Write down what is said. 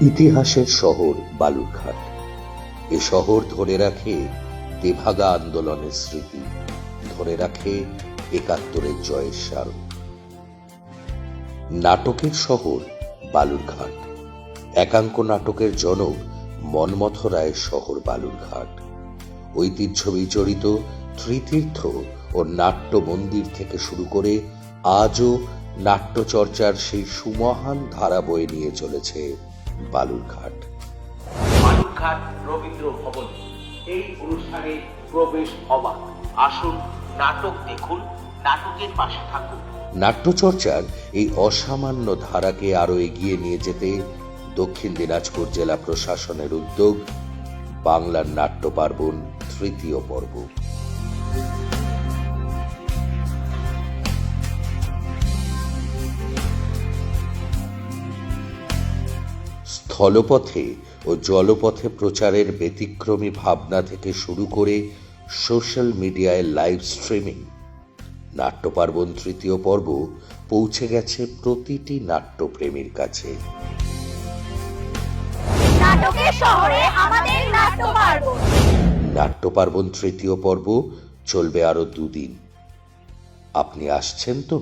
ইতিহাসের শহর বালুরঘাট। এ শহর ধরে রাখে তেভাগা আন্দোলনের স্মৃতি, ধরে রাখে ৭১-এর জয়ের স্মারক। নাটকের শহর বালুরঘাট। একাঙ্ক নাটকের জনক মন্মথ রায়ের শহর বালুরঘাট। ঐতিহ্য বিজড়িত ত্রিতীর্থ ও নাট্য মন্দির থেকে শুরু করে আজও নাট্যচর্চার সেই সুমহান ধারা বয়ে নিয়ে চলেছে বালুরঘাট। বালুরঘাট রবীন্দ্র ভবন, এই অনুষ্ঠানে প্রবেশ অবাক। আসুন, নাটক দেখুন, নাটকের পাশে থাকুন। নাট্যচর্চার এই অসামান্য ধারাকে আরো এগিয়ে নিয়ে যেতে দক্ষিণ দিনাজপুর জেলা প্রশাসনের উদ্যোগ বাংলার নাট্য পার্বণ তৃতীয় পর্ব। স্থলপথে ও জলপথে প্রচারের ব্যতিক্রমী ভাবনা থেকে শুরু করে সোশ্যাল মিডিয়ায় লাইভ স্ট্রিমিং, নাট্যপার্বণ তৃতীয় পর্ব পৌঁছে গেছে প্রতিটি নাট্যপ্রেমীর কাছে। নাটকের শহরে আমাদের নাট্যপার্বণ। নাট্যপার্বণ তৃতীয় পর্ব চলবে আরো 2 দিন। আপনি আসছেন তো?